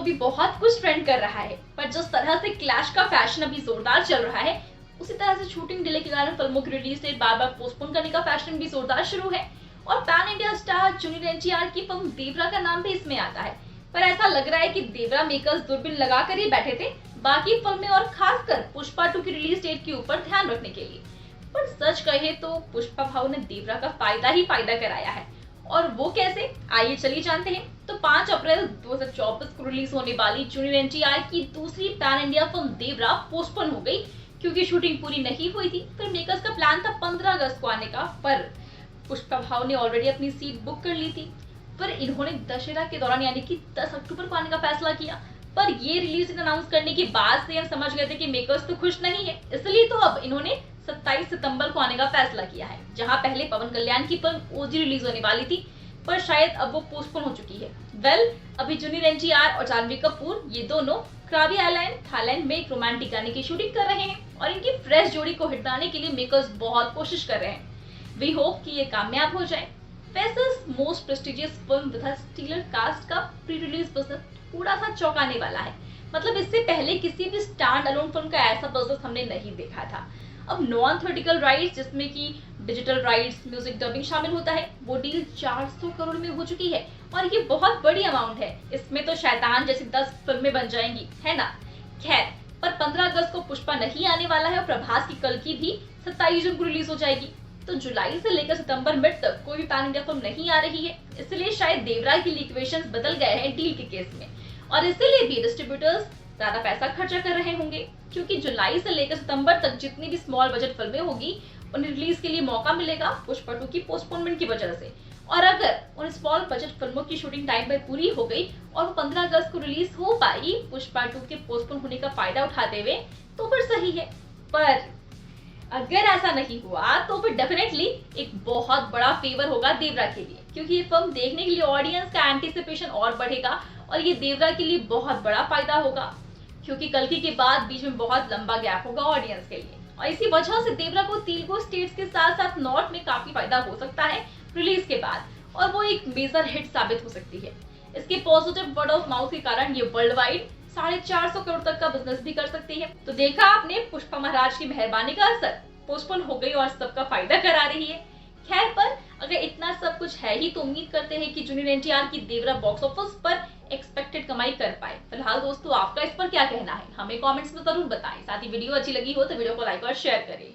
भी बहुत कुछ ट्रेंड कर रहा है, पर जिस तरह से क्लैश का फैशन अभी जोरदार चल रहा है, उसी तरह से शूटिंग डिले के कारण फिल्मों की रिलीज डेट बार बार पोस्टपोन करने का फैशन भी जोरदार शुरू है। और pan India star junior NTR की फिल्म देवरा का नाम भी इसमें आता है। पर ऐसा लग रहा है कि देवरा मेकर्स दूरबीन लगाकर ही बैठे थे बाकी फिल्में और खासकर पुष्पा 2 की रिलीज डेट के ऊपर ध्यान रखने के लिए। पर सच कहे तो पुष्पा भाव ने देवरा का फायदा ही फायदा कराया है। और वो कैसे, आइए चलिए जानते हैं। तो 5 अप्रैल 2024 को रिलीज होने वाली जूनियर एनटीआर की दूसरी पैन इंडिया फिल्म देवरा पोस्टपोन हो गई क्योंकि शूटिंग पूरी नहीं हुई थी। फिर मेकर्स का प्लान था 15 अगस्त को आने का, पर पुष्पा भाव ने ऑलरेडी अपनी सीट बुक कर ली थी। फिर इन्होंने दशहरा के दौरान यानी कि 10 अक्टूबर को आने का फैसला किया। पर ये रिलीज अनाउंस करने के बाद से हम समझ गए थे कि मेकर्स तो खुश नहीं है, इसलिए तो अब इन्होंने 27 सितंबर को आने का फैसला किया है, जहां पहले पवन कल्याण की फिल्म ओजी रिलीज होने वाली थी, पर शायद अब वो पोस्टपोन हो चुकी है। अभी जूनियर एनटीआर और जानवी कपूर ये दोनों क्राबी आइलैंड थाईलैंड में एक रोमांटिक गाने की शूटिंग कर रहे हैं और इनकी फ्रेश जोड़ी को हिटाने के लिए मेकर्स बहुत कोशिश कर रहे हैं। वी होप कि ये कामयाब हो जाए। वैसे most prestigious film with stellar cast का प्री रिलीज बिजनेस थोड़ा सा चौंकाने वाला है। मतलब इससे पहले किसी भी स्टैंड अलोन फिल्म का ऐसा बिजनेस हमने नहीं देखा था। अब नॉन थ्योरेटिकल राइट्स जिसमें कि डिजिटल राइट्स, म्यूजिक डबिंग शामिल होता है, वो डील 400 करोड़ में हो चुकी है और ये बहुत बड़ी अमाउंट है। इसमें तो शैतान जैसी 10 फिल्में बन जाएंगी, है ना। खैर, पर 15 अगस्त को पुष्पा नहीं आने वाला है और प्रभास की कल की भी 27 जून को रिलीज हो जाएगी। तो जुलाई से लेकर सितंबर मिड तक कोई भी पैन इंडिया फिल्म नहीं आ रही है, इसलिए शायद देवरा की इक्वेशंस बदल गए हैं डील के केस में और इसीलिए भी डिस्ट्रीब्यूटर्स ज्यादा पैसा खर्चा कर रहे होंगे, क्योंकि जुलाई से लेकर सितंबर तक जितनी भी स्मॉल बजट फिल्में होगी उन्हें रिलीज के लिए मौका मिलेगा पुष्पा 2 की पोस्टपोनमेंट की वजह से। और अगर उन स्मॉल बजट फिल्मों की शूटिंग टाइम पर पूरी हो गई और वो 15 अगस्त को रिलीज हो पाई पुष्पा 2 के पोस्टपोन होने का फायदा उठाते हुए, तो फिर सही है। पर अगर ऐसा नहीं हुआ तो फिर डेफिनेटली एक बहुत बड़ा फेवर होगा देवरा के लिए, क्योंकि ये फिल्म देखने के लिए ऑडियंस का एंटीसिपेशन और बढ़ेगा और ये देवरा के लिए बहुत बड़ा फायदा होगा, क्योंकि कल्कि के बाद बीच में बहुत लंबा गैप होगा ऑडियंस के लिए। और इसी वजह से देवरा को तेलुगु स्टेट्स के साथ साथ नॉर्थ में काफी फायदा हो सकता है रिलीज के बाद और वो एक मेजर हिट साबित हो सकती है। इसके पॉजिटिव वर्ड ऑफ माउथ के कारण ये वर्ल्ड वाइड 450 करोड़ तक का बिजनेस भी कर सकती है। तो देखा आपने पुष्पा महाराज की मेहरबानी का असर, पोस्टपोन हो गई और सबका फायदा करा रही है। खैर, पर अगर इतना सब कुछ है ही तो उम्मीद करते हैं कि जूनियर एनटीआर की देवरा बॉक्स ऑफिस पर एक्सपेक्टेड कमाई कर पाए। फिलहाल दोस्तों, आपका इस पर क्या कहना है हमें कमेंट्स में जरूर बताएं। साथ ही वीडियो अच्छी लगी हो तो वीडियो को लाइक और शेयर करें।